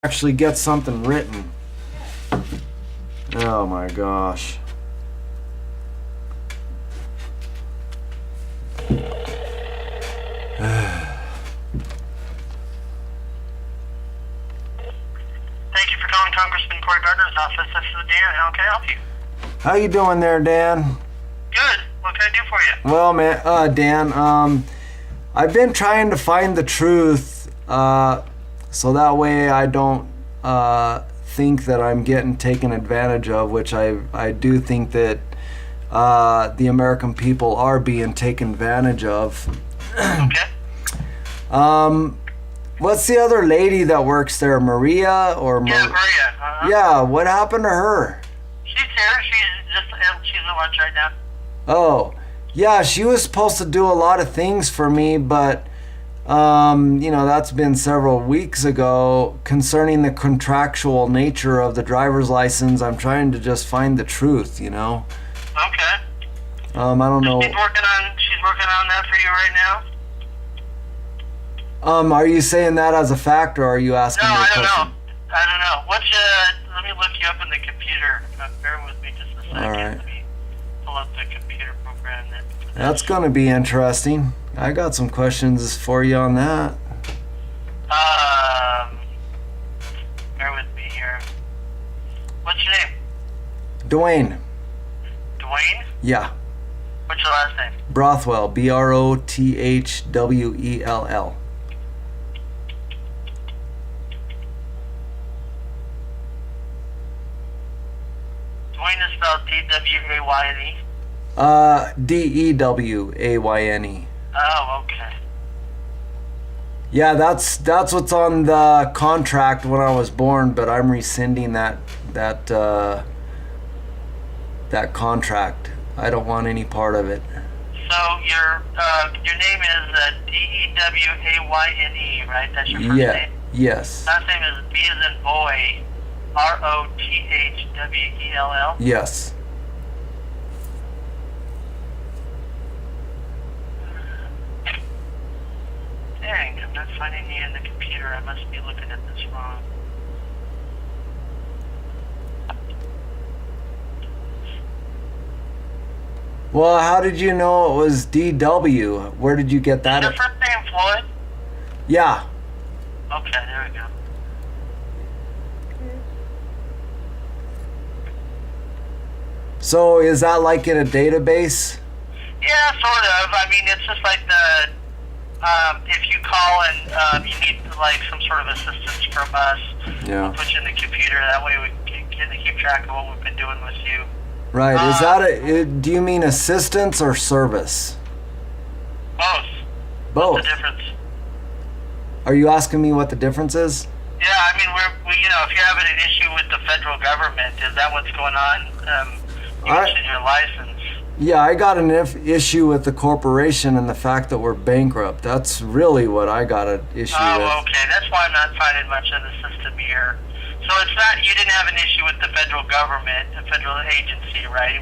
actually get something written. Oh my gosh. Thank you for calling Congressman Cory Gardner's office. This is Dan. How can I help you? How you doing there, Dan? Good. What can I do for you? Well, man, Dan, I've been trying to find the truth, so that way I don't think that I'm getting taken advantage of, which I do think that the American people are being taken advantage of. Okay. What's the other lady that works there, Maria or Yeah, Maria. Uh-huh. Yeah, what happened to her? She's here. She's at lunch right now. Oh, yeah, she was supposed to do a lot of things for me, but that's been several weeks ago. Concerning the contractual nature of the driver's license, I'm trying to just find the truth, Okay. I don't know. She's working on that for you right now? Are you saying that as a fact, or are you asking No, me a I don't question? know. Let me look you up in the computer. Bear with me just a second. All right. Let me pull up the computer program that. That's going to be interesting. I got some questions for you on that. Bear with me here. What's your name? Dwayne. Dwayne? Yeah. What's your last name? Brothwell. Brothwell. Dwayne is spelled D-W-A-Y-N-E. Dewayne. Oh, okay. Yeah, that's what's on the contract when I was born, but I'm rescinding that contract. I don't want any part of it. So your name is D-E-W-A-Y-N-E, right? That's your first name? Yes. Last name is B as in boy, R-O-T-H-W-E-L-L. Yes. Dang, I'm not finding you in the computer. I must be looking at this wrong. Well, how did you know it was DW? Where did you get that? Is your first name Floyd? Yeah. Okay, there we go. So is that like in a database? Yeah, sort of. I mean, it's just like if you call and you need like some sort of assistance from us, we'll put you in the computer. That way we can keep track of what we've been doing with you. Right. Is that do you mean assistance or service? Both. Both. What's the difference? Are you asking me what the difference is? Yeah, I mean, if you're having an issue with the federal government, is that what's going on? You mentioned your license. Yeah, I got an issue with the corporation and the fact that we're bankrupt. That's really what I got an issue with. Oh, okay. That's why I'm not finding much in the system here. So it's not, you didn't have an issue with the federal government, the federal agency, right?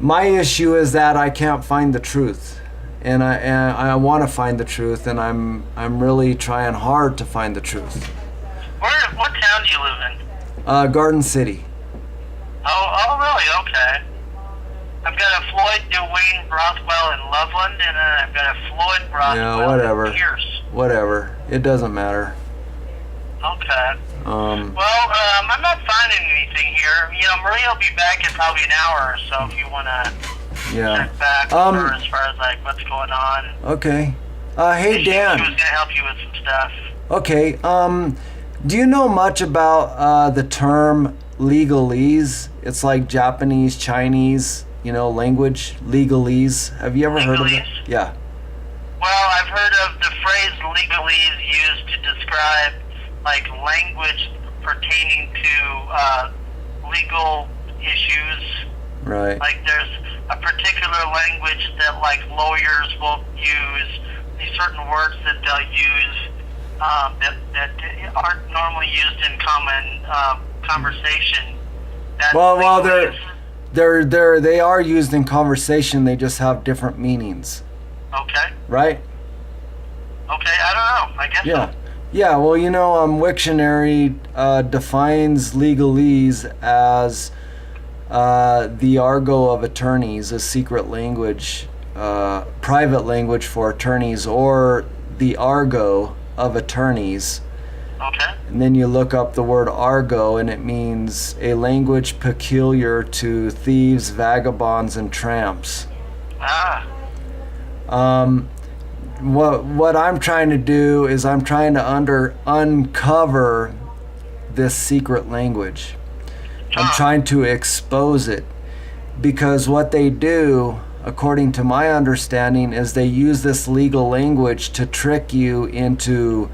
My issue is that I can't find the truth. And I want to find the truth, and I'm really trying hard to find the truth. What town do you live in? Garden City. Oh, really? Okay. I've got a Floyd Dwayne Brothwell in Loveland, and then I've got a Floyd Brothwell in Pierce. Whatever. It doesn't matter. Okay. I'm not finding anything here. Maria will be back in probably an hour or so if you want to check back with her as far as like what's going on. Okay. Hey, Dan. She was going to help you with some stuff. Okay. Do you know much about the term legalese? It's like Japanese, Chinese, language, legalese. Have you ever heard of it? Yeah. Well, I've heard of the phrase legalese used to describe like language pertaining to legal issues. Right. Like there's a particular language that like lawyers will use, these certain words that they'll use that aren't normally used in common conversation. They are used in conversation. They just have different meanings. Okay. Right? Okay, I don't know. I guess Yeah. so. Yeah, well, Wiktionary defines legalese as the argot of attorneys, a secret language, private language for attorneys, or the argot of attorneys. Okay. And then you look up the word argot, and it means a language peculiar to thieves, vagabonds, and tramps. Ah. What I'm trying to do is I'm trying to uncover this secret language. I'm trying to expose it, because what they do, according to my understanding, is they use this legal language to trick you into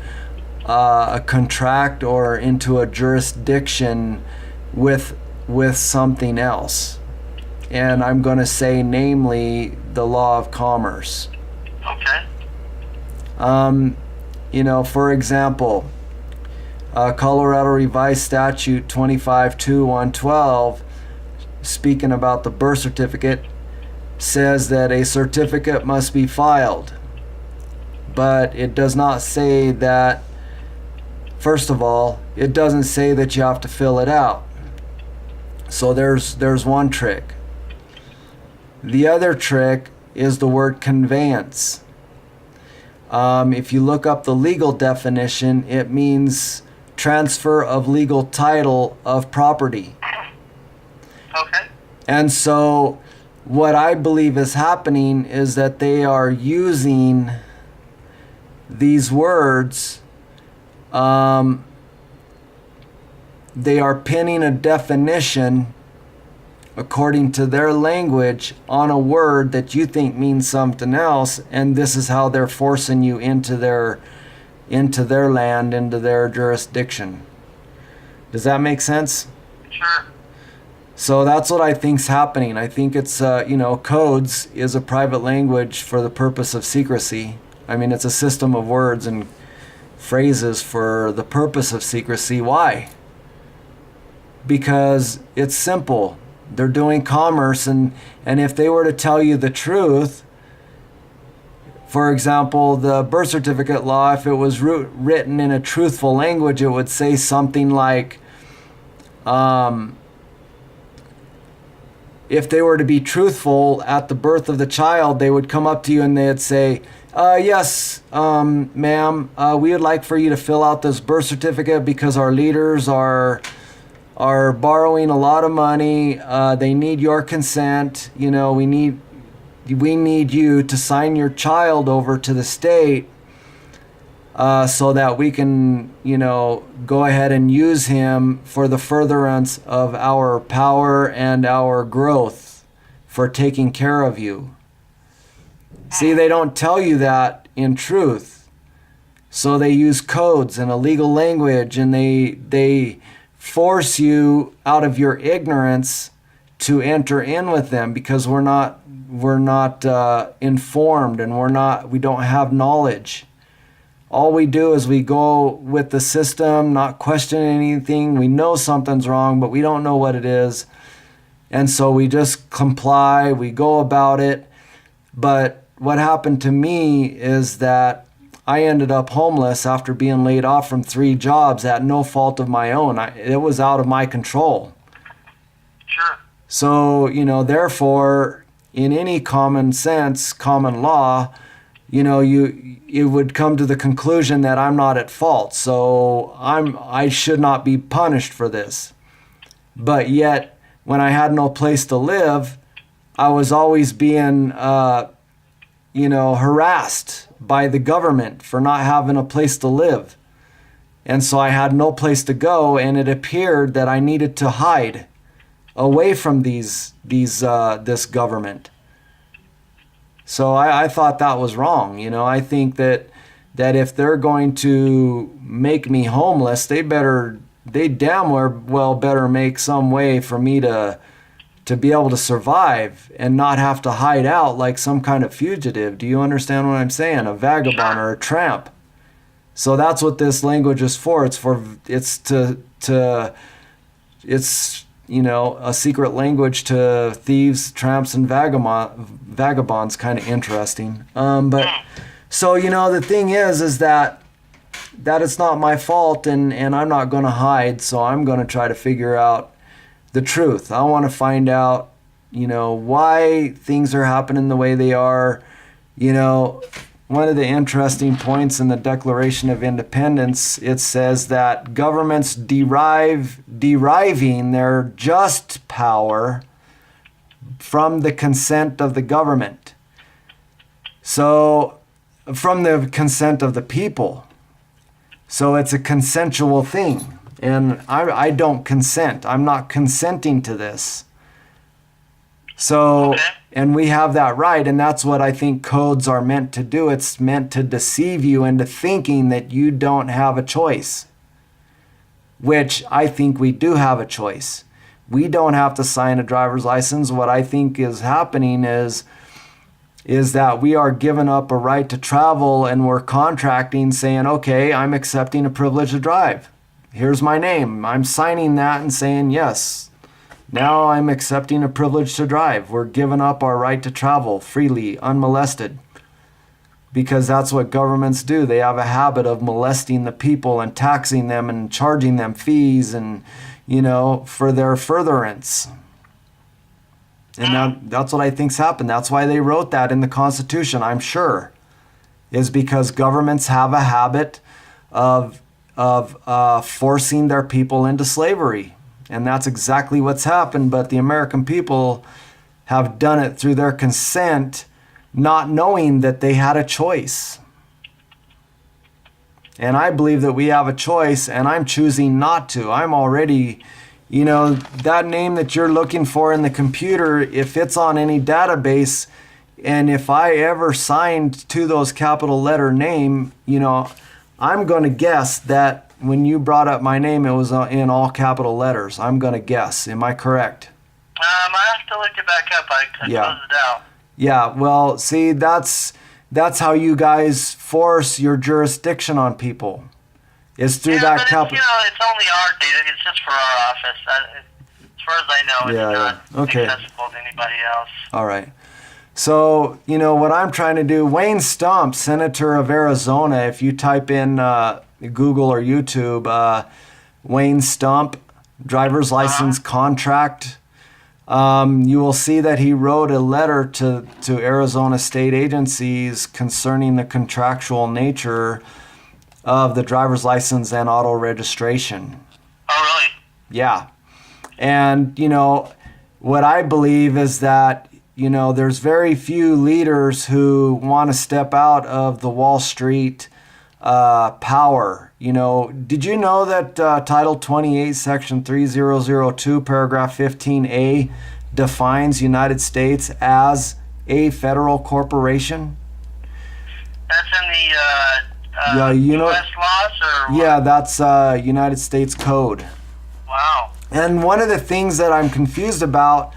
a contract or into a jurisdiction with something else. And I'm going to say, namely, the law of commerce. Okay. For example, Colorado Revised Statute 25-2-112, speaking about the birth certificate, says that a certificate must be filed. But it does not say that, first of all, it doesn't say that you have to fill it out. So there's one trick. The other trick is the word conveyance. If you look up the legal definition, it means transfer of legal title of property. Okay. And so what I believe is happening is that they are using these words, they are pinning a definition according to their language on a word that you think means something else, and this is how they're forcing you into their land, into their jurisdiction. Does that make sense? Sure. So that's what I think's happening. I think it's codes is a private language for the purpose of secrecy. I mean, it's a system of words and phrases for the purpose of secrecy. Why? Because it's simple. They're doing commerce, and if they were to tell you the truth, for example, the birth certificate law, if it was written in a truthful language, it would say something like, if they were to be truthful at the birth of the child, they would come up to you and they'd say, yes, ma'am, we would like for you to fill out this birth certificate because our leaders are borrowing a lot of money. They need your consent. We need you to sign your child over to the state so that we can, go ahead and use him for the furtherance of our power and our growth for taking care of you. See, they don't tell you that in truth. So they use codes and a legal language, and they force you out of your ignorance to enter in with them, because we're not informed, and we don't have knowledge. All we do is we go with the system, not questioning anything. We know something's wrong, but we don't know what it is. And so we just comply, we go about it. But what happened to me is that I ended up homeless after being laid off from 3 jobs at no fault of my own. It was out of my control. Sure. So, therefore, in any common sense, common law, you would come to the conclusion that I'm not at fault. So I should not be punished for this. But yet, when I had no place to live, I was always being, harassed by the government for not having a place to live. And so I had no place to go, and it appeared that I needed to hide away from this government. So I thought that was wrong. I think that if they're going to make me homeless, they damn well better make some way for me to be able to survive and not have to hide out like some kind of fugitive. Do you understand what I'm saying? A vagabond or a tramp. So that's what this language is for. It's a secret language to thieves, tramps, and vagabonds. Kind of interesting. But So, the thing is that it's not my fault, and I'm not going to hide, so I'm going to try to figure out the truth. I want to find out, why things are happening the way they are. One of the interesting points in the Declaration of Independence, it says that governments deriving their just power from the consent of the government. So, from the consent of the people. So it's a consensual thing. And I don't consent. I'm not consenting to this. So, and we have that right, and that's what I think codes are meant to do. It's meant to deceive you into thinking that you don't have a choice, which I think we do have a choice. We don't have to sign a driver's license. What I think is happening is that we are giving up a right to travel, and we're contracting saying, okay, I'm accepting a privilege to drive. Here's my name. I'm signing that and saying, yes, now I'm accepting a privilege to drive. We're giving up our right to travel freely, unmolested. Because that's what governments do. They have a habit of molesting the people and taxing them and charging them fees and, for their furtherance. And that's what I think's happened. That's why they wrote that in the Constitution, I'm sure, is because governments have a habit of forcing their people into slavery. And that's exactly what's happened. But the American people have done it through their consent, not knowing that they had a choice. And I believe that we have a choice, and I'm choosing not to. I'm already, that name that you're looking for in the computer, if it's on any database, and if I ever signed to those capital letter name, I'm going to guess that when you brought up my name, it was in all capital letters. I'm going to guess. Am I correct? I have to look it back up. I closed it out. Yeah, well, see, that's how you guys force your jurisdiction on people. Is through that capital. It's only our data. It's just for our office. As far as I know, it's not accessible to anybody else. All right. So, what I'm trying to do, Wayne Stump, Senator of Arizona, if you type in Google or YouTube, Wayne Stump, driver's license contract, you will see that he wrote a letter to Arizona state agencies concerning the contractual nature of the driver's license and auto registration. Oh, really? Yeah. And, what I believe is that, there's very few leaders who want to step out of the Wall Street power. Did you know that Title 28, Section 3002, Paragraph 15A defines United States as a federal corporation? That's in the U.S. laws? Or what? Yeah, that's United States Code. Wow. And one of the things that I'm confused about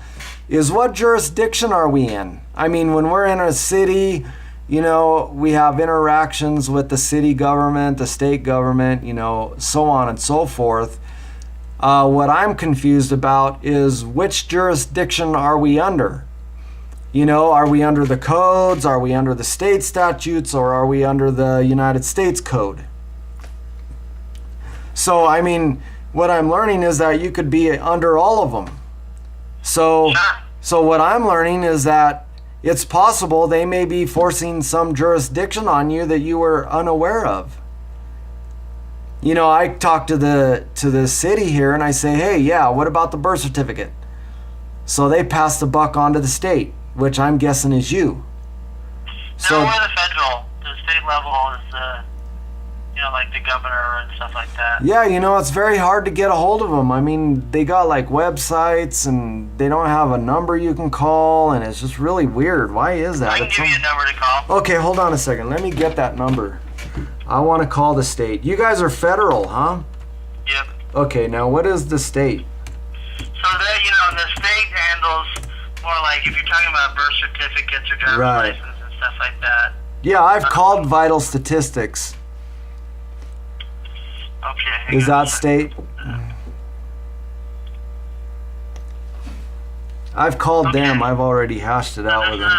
is what jurisdiction are we in? I mean, when we're in a city, we have interactions with the city government, the state government, so on and so forth. What I'm confused about is which jurisdiction are we under? Are we under the codes? Are we under the state statutes? Or are we under the United States Code? So, I mean, what I'm learning is that you could be under all of them. So what I'm learning is that it's possible they may be forcing some jurisdiction on you that you were unaware of. I talk to the city here and I say, hey, yeah, what about the birth certificate? So they pass the buck on to the state, which I'm guessing is you. No, we're the federal. The state level is like the governor and stuff like that. Yeah, it's very hard to get a hold of them. I mean, they got like websites and they don't have a number you can call, and it's just really weird. Why is that? I can give you a number to call. Okay, hold on a second. Let me get that number. I want to call the state. You guys are federal, huh? Yep. Okay, now what is the state? So that, the state handles more like if you're talking about birth certificates or driver's license and stuff like that. Yeah, I've called Vital Statistics. Okay. Is that state? I've called them. I've already hashed it out with them.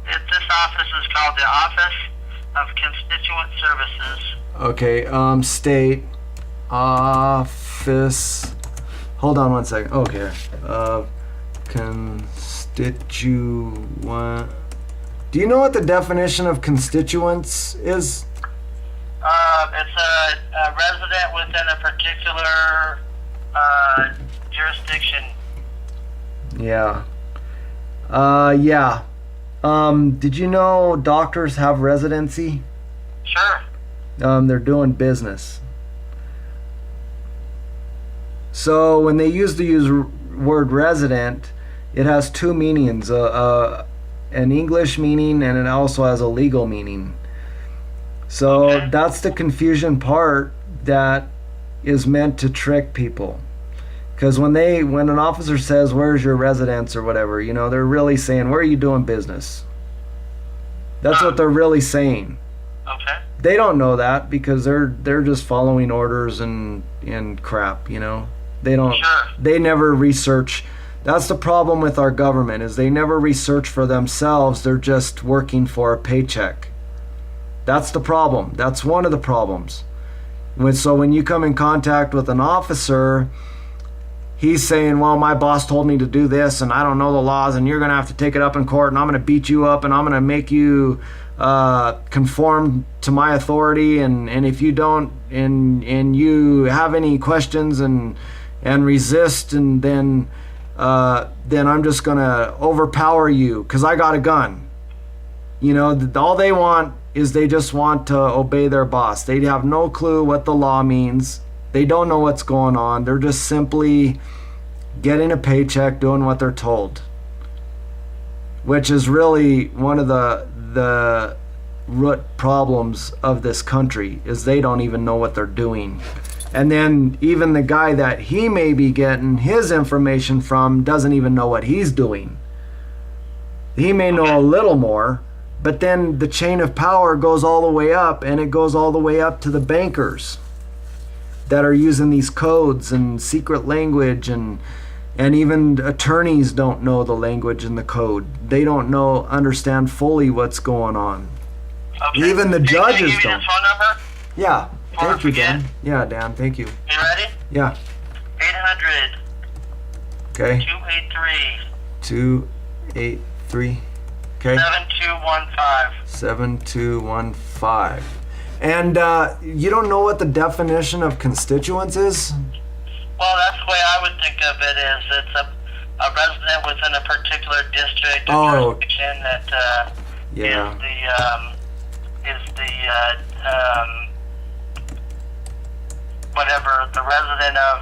This office is called the Office of Constituent Services. Okay, state office. Hold on one second. Okay. Constituent. Do you know what the definition of constituents is? It's a resident within a particular jurisdiction. Yeah. Yeah. Did you know doctors have residency? Sure. They're doing business. So when they use the word resident, it has two meanings, an English meaning and it also has a legal meaning. So Okay. that's the confusion part that is meant to trick people. Because when an officer says, "Where's your residence?" or whatever, they're really saying, "Where are you doing business?" That's what they're really saying. Okay. They don't know that because they're just following orders and crap, They don't. Sure. They never research. That's the problem with our government is they never research for themselves. They're just working for a paycheck. That's the problem. That's one of the problems. So when you come in contact with an officer, he's saying, "Well, my boss told me to do this and I don't know the laws and you're going to have to take it up in court and I'm going to beat you up and I'm going to make you conform to my authority and if you don't and you have any questions and resist and then I'm just going to overpower you because I got a gun." All they want is they just want to obey their boss. They have no clue what the law means. They don't know what's going on. They're just simply getting a paycheck, doing what they're told. Which is really one of the root problems of this country is they don't even know what they're doing. And then even the guy that he may be getting his information from doesn't even know what he's doing. He may know a little more, but then the chain of power goes all the way up and it goes all the way up to the bankers that are using these codes and secret language and even attorneys don't know the language and the code. They don't understand fully what's going on. Okay. Even the Can judges you give me don't. this phone number? Yeah. Before I Thank you, Dan. forget. Yeah, Dan. Thank you. You ready? Yeah. 800 Okay. 283 283. Okay. 7215. 7215. And you don't know what the definition of constituents is? Well, that's the way I would think of it is it's a resident within a particular district or jurisdiction that Yeah. is the whatever the resident of,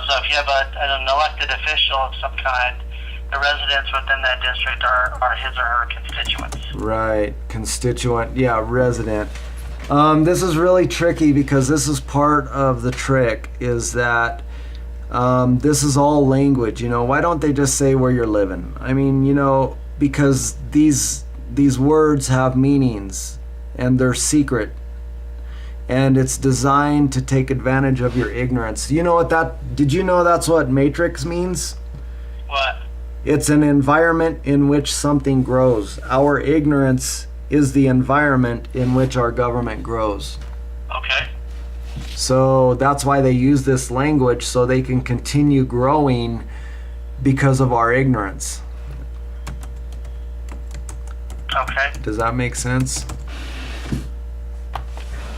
so if you have an elected official of some kind, the residents within that district are his or her constituents. Right. Constituent. Yeah, resident. This is really tricky because this is part of the trick is that this is all language. Why don't they just say where you're living? I mean, because these words have meanings and they're secret. And it's designed to take advantage of your ignorance. Did you know that's what matrix means? What? It's an environment in which something grows. Our ignorance is the environment in which our government grows. Okay. So that's why they use this language so they can continue growing because of our ignorance. Okay. Does that make sense?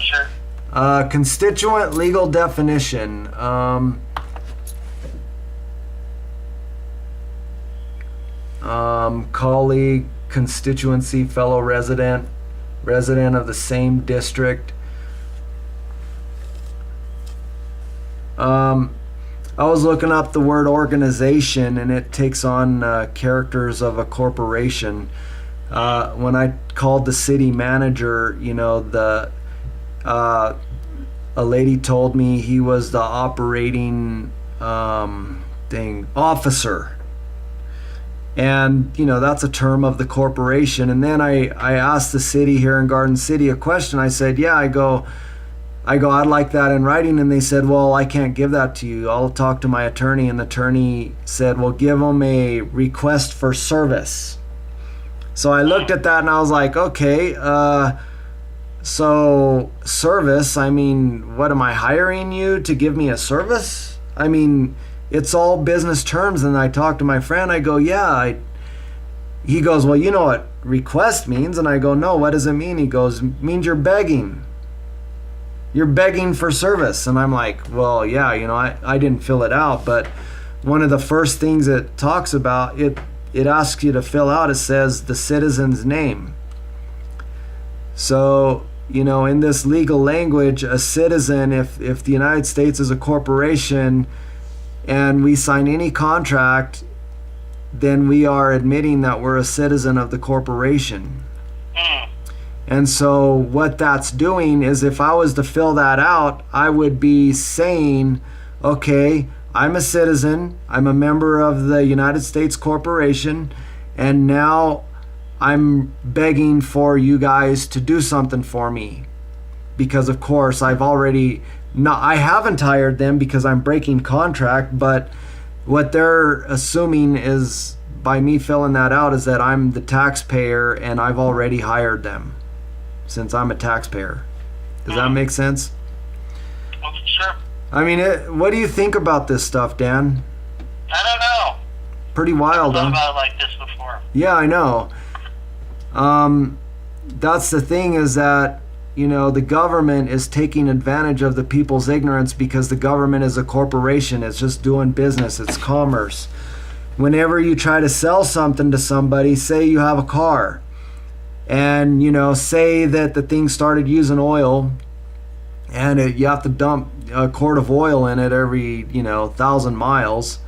Sure. Constituent legal definition. Colleague, constituency, fellow resident of the same district. I was looking up the word organization and it takes on characters of a corporation. When I called the city manager, a lady told me he was the operating officer. And, that's a term of the corporation. And then I asked the city here in Garden City a question. I said, yeah, I go, I'd like that in writing. And they said, well, I can't give that to you. I'll talk to my attorney. And the attorney said, well, give them a request for service. So I looked at that and I was like, okay, So service, I mean, what am I hiring you to give me a service? I mean, it's all business terms. And I talked to my friend, I go, yeah. He goes, well, you know what request means? And I go, no, what does it mean? He goes, it means you're begging. You're begging for service. And I'm like, well, yeah, I didn't fill it out, but one of the first things it talks about, it asks you to fill out, it says the citizen's name. So, in this legal language, a citizen, if the United States is a corporation and we sign any contract, then we are admitting that we're a citizen of the corporation. And so what that's doing is, if I was to fill that out, I would be saying, okay, I'm a citizen, I'm a member of the United States Corporation, and now I'm begging for you guys to do something for me. Because of course I haven't hired them because I'm breaking contract, but what they're assuming is, by me filling that out, is that I'm the taxpayer and I've already hired them since I'm a taxpayer. Does that make sense? Well, sure. I mean, what do you think about this stuff, Dan? I don't know. Pretty wild, I've huh? thought about it like this before. Yeah, I know. That's the thing, is that, the government is taking advantage of the people's ignorance, because the government is a corporation. It's just doing business. It's commerce. Whenever you try to sell something to somebody, say you have a car, and, say that the thing started using oil, and you have to dump a quart of oil in it every 1,000 miles,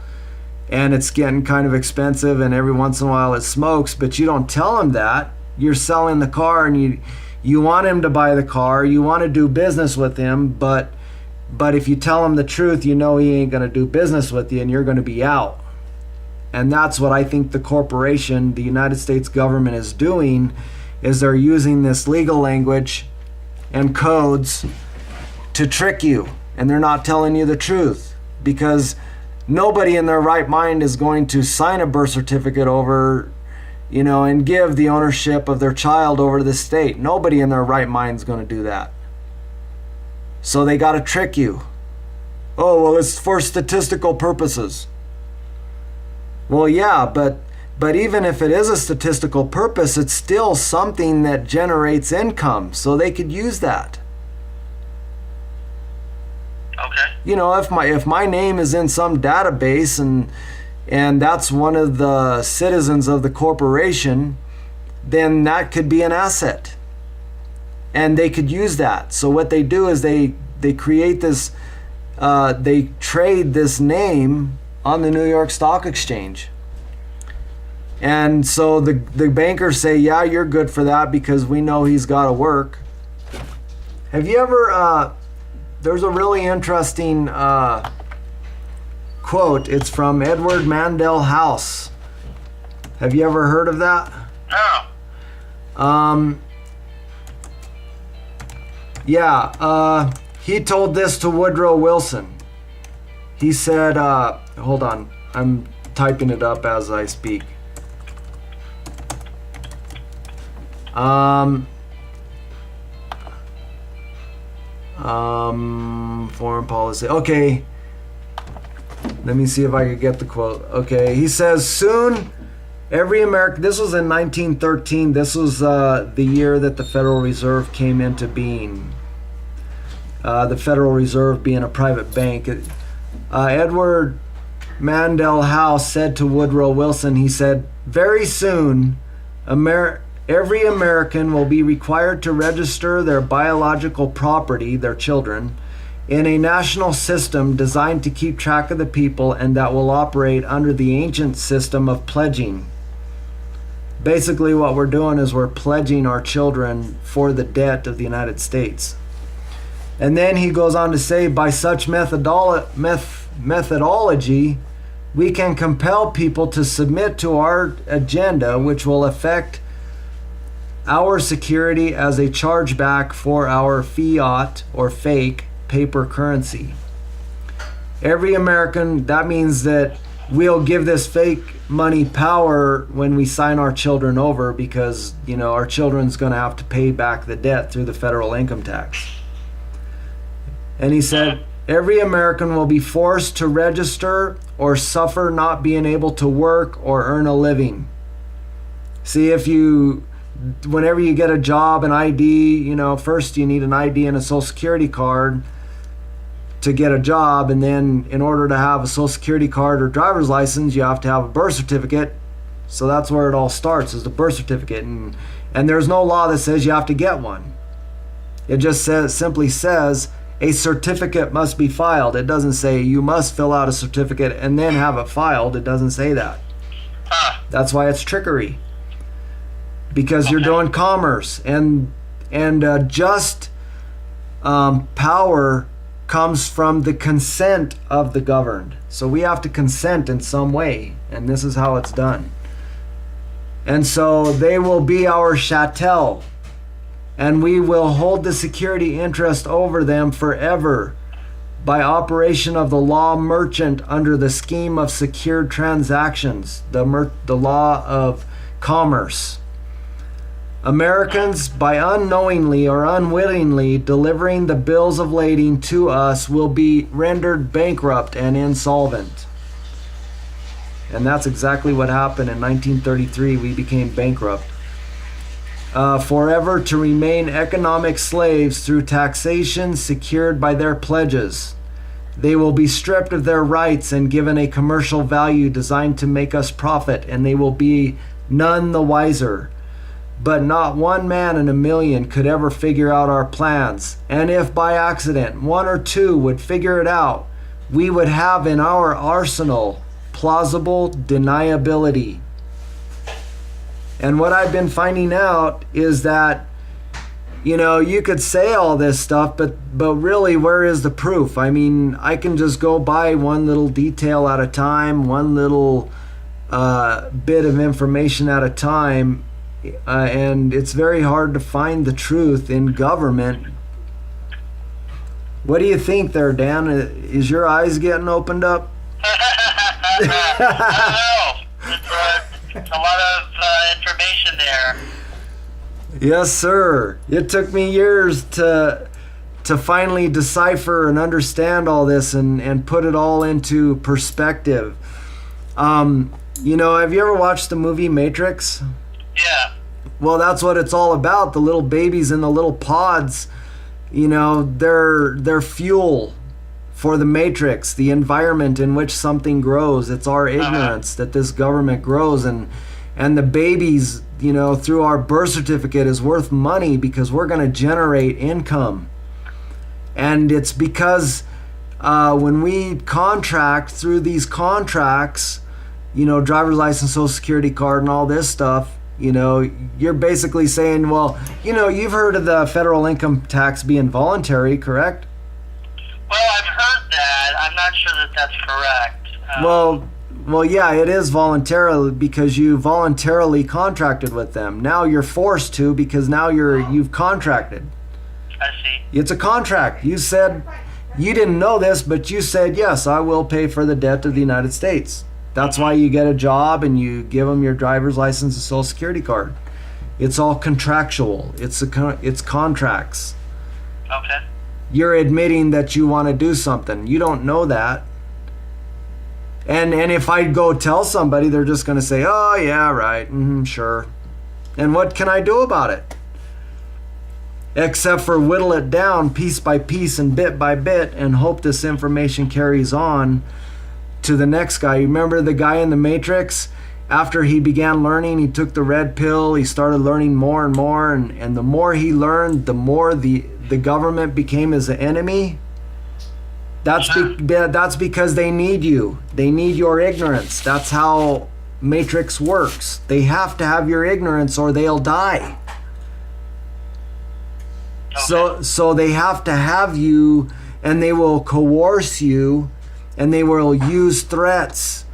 and it's getting kind of expensive, and every once in a while it smokes, but you don't tell him that. You're selling the car, and you want him to buy the car, you want to do business with him, but if you tell him the truth, he ain't going to do business with you, and you're going to be out. And that's what I think the corporation, the United States government, is doing, is they're using this legal language and codes to trick you, and they're not telling you the truth, because nobody in their right mind is going to sign a birth certificate over, and give the ownership of their child over to the state. Nobody in their right mind is going to do that. So they got to trick you. Oh, well, it's for statistical purposes. Well, yeah, but even if it is a statistical purpose, it's still something that generates income, so they could use that. Okay. If my name is in some database and that's one of the citizens of the corporation, then that could be an asset. And they could use that. So what they do is they create this, they trade this name on the New York Stock Exchange. And so the bankers say, yeah, you're good for that because we know he's got to work. Have you ever, there's a really interesting quote. It's from Edward Mandell House. Have you ever heard of that? No. Yeah, he told this to Woodrow Wilson. He said, hold on, I'm typing it up as I speak. Foreign policy. Okay. Let me see if I could get the quote. Okay. He says, soon every American, this was in 1913. This was the year that the Federal Reserve came into being. The Federal Reserve being a private bank. Edward Mandell House said to Woodrow Wilson, he said, very soon, every American will be required to register their biological property, their children, in a national system designed to keep track of the people and that will operate under the ancient system of pledging. Basically, what we're doing is we're pledging our children for the debt of the United States. And then he goes on to say, by such methodology, we can compel people to submit to our agenda, which will affect our security as a chargeback for our fiat or fake paper currency. Every American, that means that we'll give this fake money power when we sign our children over, because our children's going to have to pay back the debt through the federal income tax. And he said every American will be forced to register or suffer not being able to work or earn a living. See, whenever you get a job, an ID, first you need an ID and a social security card to get a job, and then in order to have a social security card or driver's license, you have to have a birth certificate. So that's where it all starts, is the birth certificate, and there's no law that says you have to get one. It just simply says a certificate must be filed. It doesn't say you must fill out a certificate and then have it filed. It doesn't say that. That's why it's trickery, because you're doing commerce, and just power comes from the consent of the governed. So we have to consent in some way, and this is how it's done. And so they will be our chattel, and we will hold the security interest over them forever by operation of the law merchant under the scheme of secured transactions, the law of commerce. Americans, by unknowingly or unwittingly delivering the bills of lading to us, will be rendered bankrupt and insolvent. And that's exactly what happened in 1933. We became bankrupt. Forever to remain economic slaves through taxation secured by their pledges. They will be stripped of their rights and given a commercial value designed to make us profit, and they will be none the wiser. But not one man in a million could ever figure out our plans. And if by accident one or two would figure it out, we would have in our arsenal plausible deniability. And what I've been finding out is that, you could say all this stuff, but really, where is the proof? I mean, I can just go by one little detail at a time, one little bit of information at a time. And it's very hard to find the truth in government. What do you think there, Dan? Is your eyes getting opened up? I don't know. It's a lot of information there. Yes, sir. It took me years to finally decipher and understand all this and put it all into perspective. Have you ever watched the movie Matrix? Yeah. Well, that's what it's all about. The little babies in the little pods, they're fuel for the matrix, the environment in which something grows. It's our ignorance that this government grows, and the babies, through our birth certificate is worth money because we're going to generate income. And it's because when we contract through these contracts, driver's license, social security card, and all this stuff, you're basically saying, well, you've heard of the federal income tax being voluntary, correct? Well, I've heard that. I'm not sure that that's correct. Well, yeah, it is voluntarily because you voluntarily contracted with them. Now you're forced to because now you've contracted. I see. It's a contract. You said, you didn't know this, but you said, yes, I will pay for the debt of the United States. That's why you get a job and you give them your driver's license and social security card. It's all contractual. It's contracts. Okay. You're admitting that you want to do something. You don't know that. And if I go tell somebody, they're just going to say, oh, yeah, right, sure. And what can I do about it? Except for whittle it down piece by piece and bit by bit and hope this information carries on to the next guy. You remember the guy in the Matrix? After he began learning, he took the red pill. He started learning more and more. And the more he learned, the more the government became his enemy. That's because they need you. They need your ignorance. That's how Matrix works. They have to have your ignorance or they'll die. Okay. So they have to have you, and they will coerce you, and they will use threats.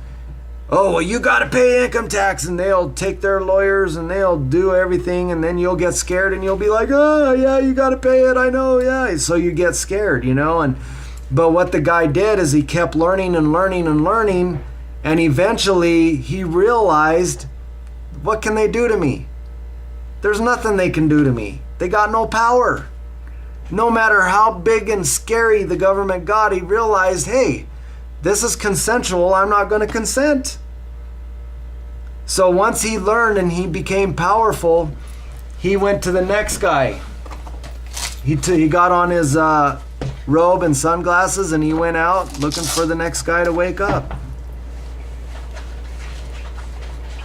Oh, well, you got to pay income tax, and they'll take their lawyers and they'll do everything, and then you'll get scared and you'll be like, oh, yeah, you got to pay it. I know, yeah. So you get scared, But what the guy did is he kept learning and learning and learning, And eventually he realized, what can they do to me? There's nothing they can do to me. They got no power. No matter how big and scary the government got, he realized, hey, this is consensual. I'm not going to consent. So once he learned and he became powerful, he went to the next guy. He got on his robe and sunglasses and he went out looking for the next guy to wake up.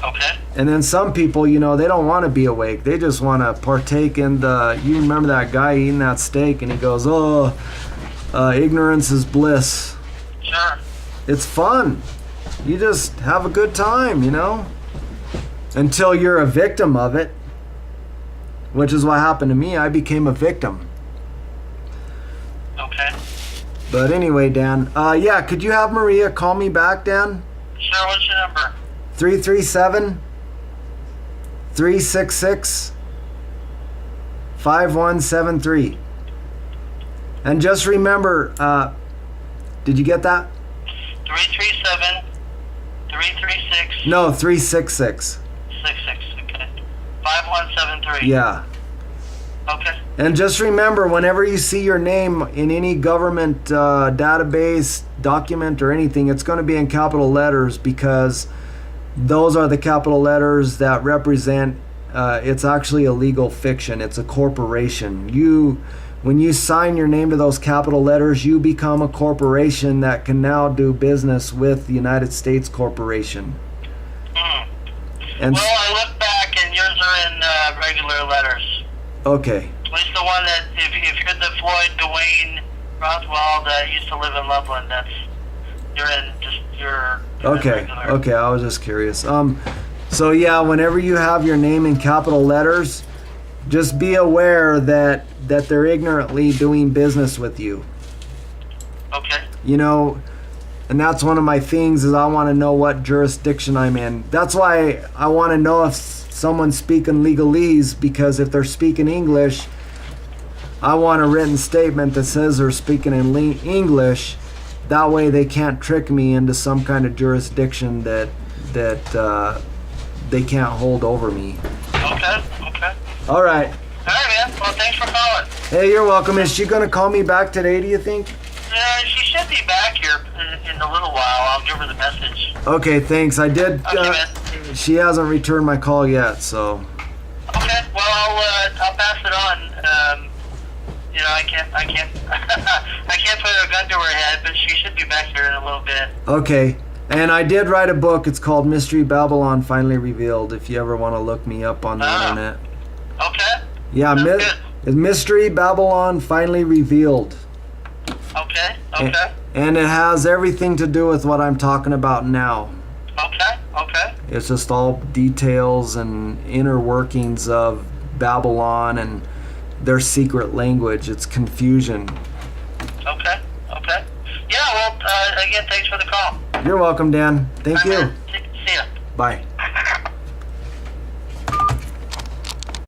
Okay. And then some people, they don't want to be awake. They just want to partake in you remember that guy eating that steak and he goes, ignorance is bliss. Sure. It's fun. You just have a good time, until you're a victim of it, which is what happened to me. I became a victim. Okay. But anyway, Dan, could you have Maria call me back, Dan? Sure, what's your number? 337-366-5173. And just remember, did you get that? 337-336. No, 366. 66, okay. 5173. Yeah. Okay. And just remember, whenever you see your name in any government database, document, or anything, it's going to be in capital letters because those are the capital letters that represent, it's actually a legal fiction. It's a corporation. When you sign your name to those capital letters, you become a corporation that can now do business with the United States Corporation. And well, I look back and yours are in regular letters. Okay. At least the one that, if you're the Floyd Dwayne Rothwell that used to live in Loveland, you're in Okay. regular. Okay, I was just curious. So yeah, whenever you have your name in capital letters, just be aware that they're ignorantly doing business with you. Okay. And that's one of my things is I want to know what jurisdiction I'm in. That's why I want to know if someone's speaking legalese, because if they're speaking English, I want a written statement that says they're speaking in English. That way they can't trick me into some kind of jurisdiction that they can't hold over me. Okay. All right. All right, man. Well, thanks for calling. Hey, you're welcome. Is she going to call me back today, do you think? She should be back here in a little while. I'll give her the message. Okay, thanks. I did. Okay, man. She hasn't returned my call yet, so. Okay. Well, I'll pass it on. I can't I can't put a gun to her head, but she should be back here in a little bit. Okay. And I did write a book. It's called Mystery Babylon Finally Revealed, if you ever want to look me up on the internet. Okay. Yeah, Mystery Babylon Finally Revealed. Okay. And it has everything to do with what I'm talking about now. Okay. It's just all details and inner workings of Babylon and their secret language. It's confusion. Okay. Yeah, well, again, thanks for the call. You're welcome, Dan. Thank you. See ya. Bye.